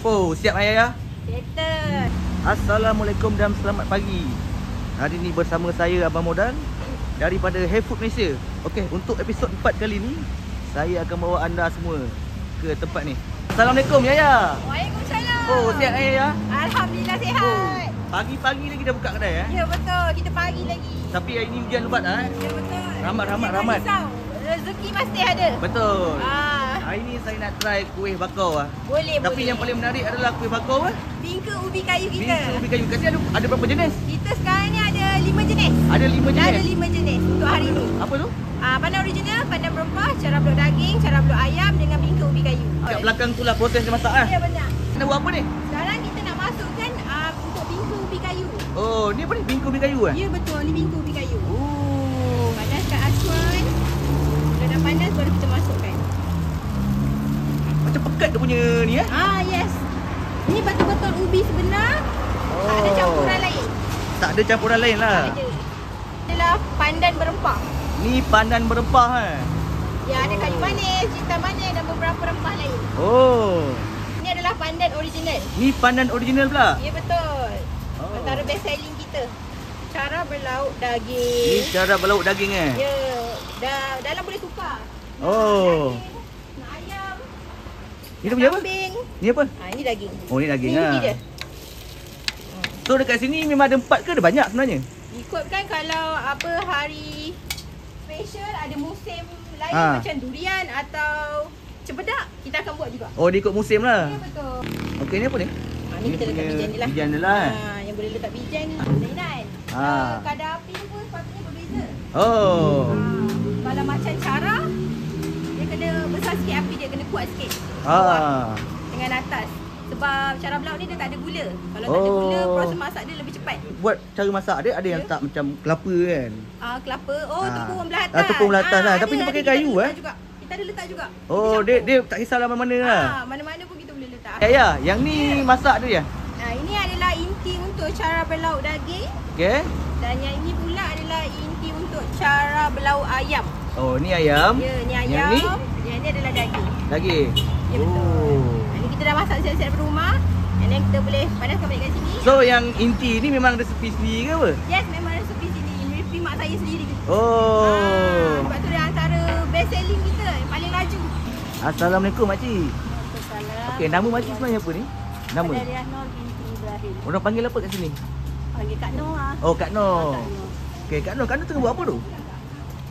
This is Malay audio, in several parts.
Oh, siap ayah? Settle. Assalamualaikum dan selamat pagi. Hari ni bersama saya Abang Modan daripada Hayfood Malaysia. Okey, untuk episod 4 kali ni saya akan bawa anda semua ke tempat ni. Assalamualaikum Yaya. Waalaikumsalam. Oh, sihat Yaya? Alhamdulillah sihat. Oh, pagi-pagi lagi dah buka kedai Ya betul, kita pagi lagi. Tapi hari ni hujan lebat Ya betul. Ramad. Jangan risau. Rezeki pasti ada. Betul. Ah, Hari ni saya nak try kuih bakau boleh. Tapi yang paling menarik adalah kuih bakau bingka ubi kayu kita. bingka ubi kayu. Kat sini ada berapa jenis? Kita sekarang ni ada 5 jenis. Ada 5 jenis. Ada 5 jenis untuk hari ni. Apa tu? Pandan original, pandan berempah, cara blok daging, cara blok ayam dengan bingka ubi kayu. Kat belakang tu lah proses dia masak Ya benar. Nak buat apa ni? Sekarang kita nak masukkan untuk bingka ubi kayu. Oh, ni apa ni? Bingka ubi kayu Ya betul, ni bingka ubi kayu. Oh. Panaskan aswan. Kalau dah panas baru kita masukkan. Macam pekat dia punya ni Yes. Ni betul-betul ubi sebenar. Tak ada campuran lain. Tak ada campuran lain lah. Tak ada. Adalah pandan berempah. Ni pandan berempah Ya, ada kayu manis, jintan manis dan beberapa rempah lain. Oh. Ini adalah pandan original. Ni pandan original pula. Ya betul. Oh. Antara best selling kita. Cara berlauk Ni daging. cara berlauk daging Ya, dalam boleh tukar. Oh. Nak ayam. Ni tu punya apa? Kambing. Ni apa? Ini daging. Oh, ni daging Ni ubi dia. So dekat sini memang ada 4 ke ada banyak sebenarnya? Ikutkan kalau apa hari special ada musim lain macam durian atau cempedak, kita akan buat juga. Oh, dia ikut musim lah. Ya betul. Okey, ni apa ni? Ni kita letak bijan ni lah. Bijan dia lah. Yang boleh letak bijan ni permainan. Kadar api pun sepatutnya berbeza. Oh. Kalau macam cara dia kena besar sikit api dia, kena kuat sikit. Bawah dengan atas. Sebab cara belauk ni dia tak ada gula. Kalau tak ada gula, proses masak dia lebih cepat. Buat cara masak dia ada yang tak macam kelapa kan? Kelapa. Tepung belah atas. Tepung belah atas lah. Tapi ni pakai kayu Kita ada letak juga. Oh, dia tak kisahlah mana-mana lah. Mana-mana pun kita boleh letak. Ya, yang ni masak dia. Ini adalah inti untuk cara berlauk daging. Okey. Dan yang ini pula adalah inti untuk cara berlauk ayam. Oh, ni ayam. Ya, ni ayam. Yang ni adalah daging. Daging. Ya, betul. Ini kita dah masak siap-siap di rumah. And then kita boleh panaskan balik kat sini. So, yang inti ni memang resepi sendiri ke apa? Yes, memang resepi sini. Resepi mak saya sendiri. Oh. Sebab tu dia antara best selling kita. Yang paling laju. Assalamualaikum makcik. Waalaikumsalam. Okey, nama makcik sebenarnya apa ni? Nama? Dari Nur binti Ibrahim. Orang panggil apa kat sini? Panggil Kak Nur lah. Oh, Kak Nur. Kak Nur. Okey, Kak Nur tengah buat apa tu?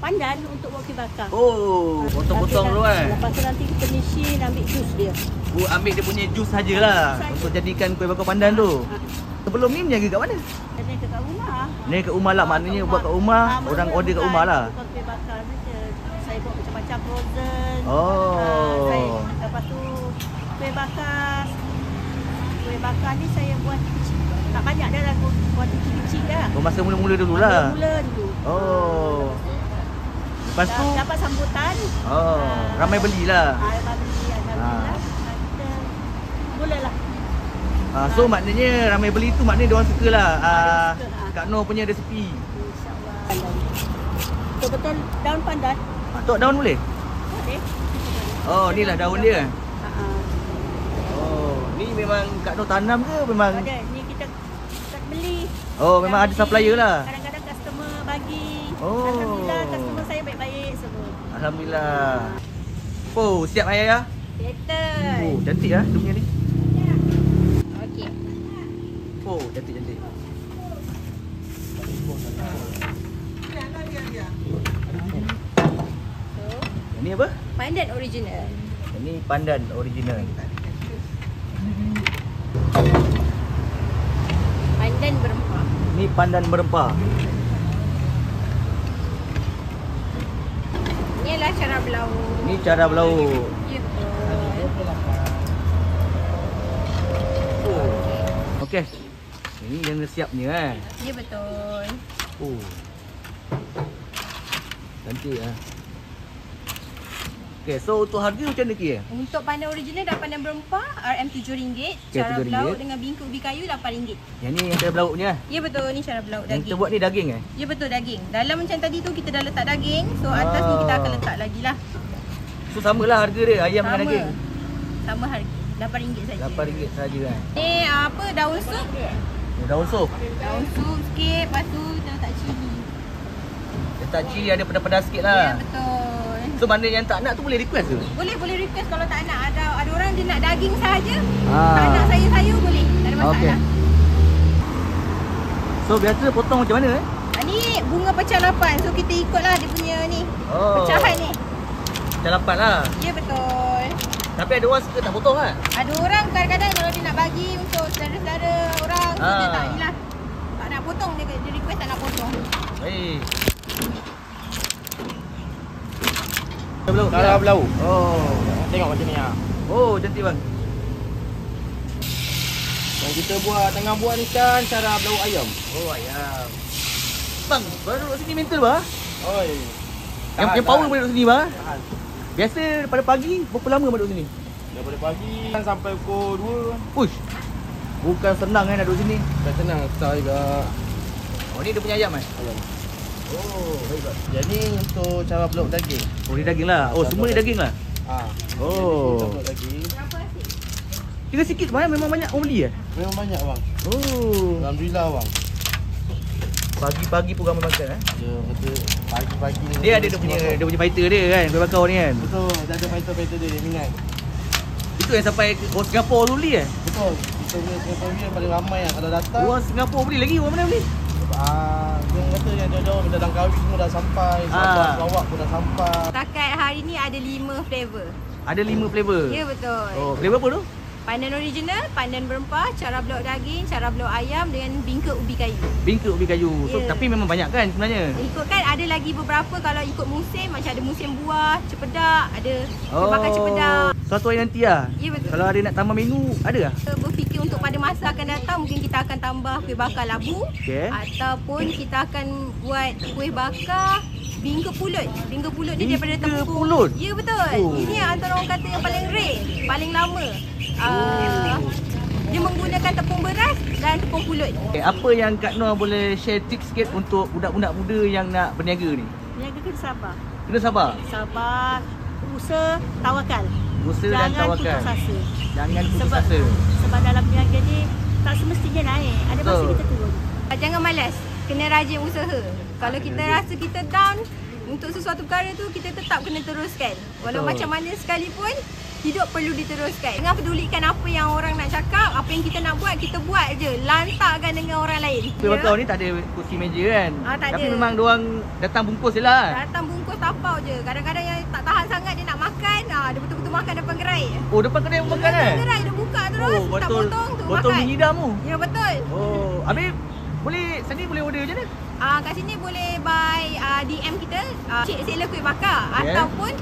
Pandan untuk buat kuih bakar. Oh, potong-potong tu kan? Lepas tu nanti kita mesin ambil jus dia. Oh, ambil dia punya jus sajalah untuk jadikan kuih bakar pandan tu. Sebelum ni menjaga kat mana? Dia kat rumah. Ni kat rumah lah, maknanya buat kat rumah, orang order kat rumah lah. Bukan kuih bakar saja. Saya buat macam-macam frozen. Oh. Lepas tu kuih bakar. Kuih bakar ni saya buat kecil. Tak banyak dah lah, buat kecil-kecil dah. Oh, masa mula-mula dulu lah. Mula dulu. Oh. Lepas tu dapat sambutan. Oh, ramai belilah. Ramai beli, alhamdulillah. Kita mulalah. So maknanya ramai beli tu maknanya dia orang sukalah Kak Nur punya resepi. InsyaAllah. Betul-betul daun pandan. Tok daun boleh? Boleh. Oh, ni lah daun dia. Oh, ni memang Kak Nur tanam ke memang? Ada, ni kita beli. Oh, memang ada supplier lah. Kadang-kadang customer bagi. Oh. Alhamdulillah customer saya baik-baik semua. Alhamdulillah. Oh, siap ayah? Settle. Oh, cantik lah dia punya ni. Okey. Oh, cantik-cantik. Ini apa? Pandan original. Ini pandan original. Pandan berempah. Ni pandan berempah. Ini adalah cara berlauk. Ni cara berlauk. Ya, betul. Oh. Okey. Ini yang dah siapnya Ya, betul. Oh. Cantik ah. Okey, so untuk harga macam mana Kia? Untuk pandan original dan pandan berempah RM7. Okay, Cara RM7. berlauk dengan bingka ubi kayu RM8. Yang ni yang cara berlauk punya. Ya betul, ni cara berlauk Yang daging. kita buat ni daging Ya betul, daging. Dalam macam tadi tu kita dah letak daging. So atas ni kita akan letak lagi lah. So samalah harga dia ayam dengan Sama. daging. Sama harga. RM8 saja. RM8 saja kan. Ni apa, daun sup. Oh, daun sup. Daun sup sikit, lepas tu kita letak cili. Letak cili ada pedas-pedas sikit lah. Ya, betul. So mana yang tak nak tu boleh request ke? Boleh request kalau tak nak. Ada orang dia nak daging saja. Ah. Tak nak sayur-sayur boleh. Tak ada masalah. Okey. So biasa potong macam mana Ni bunga pecah 8. So kita ikutlah dia punya ni. Pecahan ni. Pecah 8 lah. Ya, betul. Tapi ada orang suka tak potong kan? Ada orang kadang-kadang kalau dia nak bagi untuk saudara-saudara orang, dia tak ni lah. Tak nak potong, dia request tak nak potong. Baik. Cara belau. Oh. Tengok macam ni lah. Oh, cantik bang. Yang kita buat, tengah buat ni kan cara belau ayam. Oh, ayam. Bang, baru duduk sini mental bah? Oi. Yang power boleh duduk sini bah? Tahan. Biasa daripada pagi, berapa lama duduk sini? Daripada pagi sampai pukul 2. Push. Bukan senang kan nak duduk sini. Bukan senang, susah juga. Oh, ni dia punya ayam kan? Ayam. Oh, baik bang. Jadi untuk cara belau daging. Oh, ni daging lah. Oh, semua ni daging lah. Oh. Kita belau daging. Berapa asyik? Kira sikit bang, memang banyak orang beli Memang banyak bang. Oh. Alhamdulillah bang. Pagi-pagi pun ramai makan Dia betul pagi-pagi ni. Dia ada dia punya fighter dia kan, kuih bakar ni kan. Betul, dia ada fighter dia minat. Itu yang sampai orang Singapura tu beli Betul. Kita punya Singaporean paling ramai yang kalau datang. Orang Singapura beli lagi, orang mana beli? Dia kata yang jauh-jauh dalam kahwin semua dah sampai. Sahabat pun dah sampai. Setakat hari ni ada 5 flavor. Ada 5 flavor. Ya, betul. Oh, flavor apa tu? Pandan original, pandan berempah, cara belau daging, cara belau ayam dengan bingka ubi kayu. Bingka ubi kayu. So, Ya. tapi memang banyak kan sebenarnya? Ikut kan ada lagi beberapa kalau ikut musim, macam ada musim buah, cepedak, ada bakar cepedak. Suatu hari nanti lah. Ya, betul. Kalau ada nak tambah menu, ada lah? Kita berfikir untuk pada masa akan datang mungkin kita akan tambah kuih bakar labu. Okey. Ataupun kita akan buat kuih bakar bingka pulut. Bingka pulut ni daripada Bingka tepung. pulut? Ya, betul. Oh. Ini antara orang kata yang paling rare, paling lama. Dia menggunakan tepung beras dan tepung pulut. Okay, apa yang Kak Noh boleh share tips sikit untuk budak-budak muda yang nak berniaga ni? Niaga kena sabar. Kena sabar. Sabar, usaha, tawakal. Usaha dan Jangan tawakal. putus asa. Jangan putus Sebab- asa. Sebab dalam niaga ni tak semestinya naik. Ada masa Betul. kita turun. Jangan malas, kena rajin usaha. Kalau kita rasa kita down untuk sesuatu perkara tu, kita tetap kena teruskan. Walau Betul. macam mana sekalipun, hidup perlu diteruskan. Jangan pedulikan apa yang orang nak cakap, apa yang kita nak buat, kita buat je. Lantakkan dengan orang lain. Kuih bakar ni tak ada kursi meja kan? Tak Tapi ada. memang diorang datang bungkus je lah. Datang bungkus tapau je. Kadang-kadang yang tak tahan sangat dia nak makan, dia betul-betul makan depan gerai. Oh, depan kedai pun makan Depan kan? gerai dia buka terus, Oh, tak botol, potong tu botol makan. mengidam tu. Ya, betul. Oh, habis boleh, sini boleh order macam mana? Kat sini boleh buy DM kita, Cik Seller Kuih Bakar, Okay. ataupun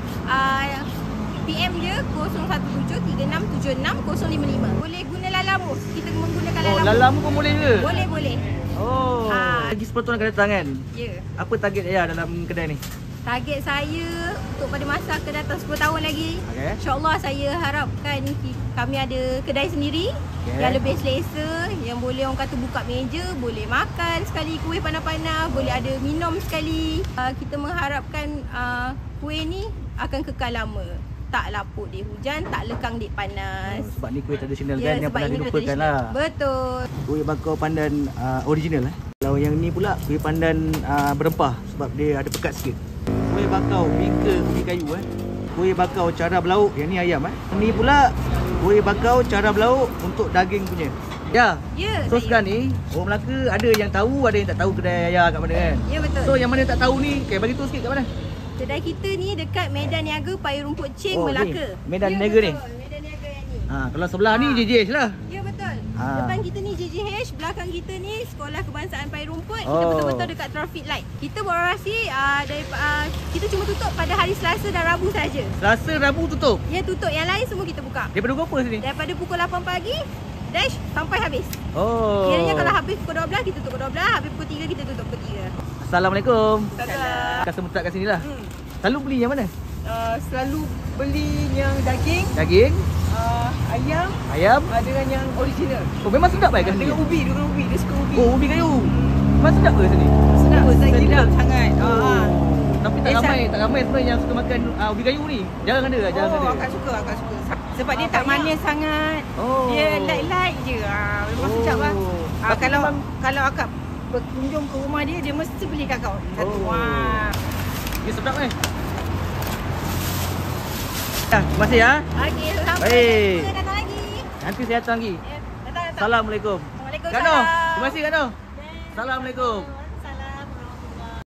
PM je 01736760055. Boleh guna Lalamove. Kita menggunakan Oh, Lalamove. lalam pun boleh ke? Boleh. Oh, lagi 10 tahun akan datang kan? Ya. Apa target Ayah dalam kedai ni? Target saya untuk pada masa akan datang 10 tahun lagi. Okey. InsyaAllah saya harapkan kami ada kedai sendiri Okey. yang lebih selesa, yang boleh orang kata buka meja, boleh makan sekali kuih panas-panas, boleh ada minum sekali. Kita mengharapkan kuih ni akan kekal lama. Tak lapuk di hujan, tak lekang di panas. Sebab ni kuih tradisional Ya, kan yang sebab pernah ini dilupakan tradisional. lah. Betul. Kuih bakar pandan original Kalau yang ni pula kuih pandan berempah sebab dia ada pekat sikit. Kuih bakar bingka ubi kayu Kuih bakar cara belauk, yang ni ayam Ni pula kuih bakar cara belauk untuk daging punya. Ya. Ya, So saya. sekarang ni orang Melaka ada yang tahu, ada yang tak tahu kedai Ayah kat mana kan. Ya, betul. So yang mana tak tahu ni, bagi tahu sikit kat mana? Kedai kita ni dekat Medan Niaga Paya Rumput Ching, Oh, ni, Melaka. Medan Ya, Niaga ni? betul. Medan Niaga yang ni. Kalau sebelah ni JJH lah. Ya, betul. Ah. Depan kita ni JJH, belakang kita ni Sekolah Kebangsaan Paya Rumput. Kita Oh. betul-betul dekat traffic light. Kita beroperasi kita cuma tutup pada hari Selasa dan Rabu saja. Selasa, Rabu tutup. Ya, tutup. Yang lain semua kita buka. Daripada pukul apa sini? Daripada pukul 8 pagi dash sampai habis. Oh. Kiranya kalau habis pukul 12 kita tutup pukul 12, habis pukul 3 kita tutup pukul 3. Assalamualaikum. Salam. Customer tak kat sini lah. Selalu beli yang mana? Selalu beli yang daging, Daging, ayam ayam. dengan yang original. Oh memang sedap kat sini. Dengan ubi, dia suka ubi. Oh ubi kayu. Memang sedap ke sini? Sedap, sedap sangat. Tapi tak ramai sebenarnya yang suka makan ubi kayu ni. Jarang ada. Akan suka. Sebab dia tak manis sangat. Oh. Dia light-light je. Memang sedap lah. Tapi Kalau akak berkunjung ke rumah dia, dia mesti beli kakak satu. Dia sedap ni. Terima kasih ya. Okey, sampai Baik. jumpa, datang lagi. Nanti saya datang lagi. Datang. Assalamualaikum. Waalaikumsalam. Kak Noh, terima kasih Kak Noh. Assalamualaikum.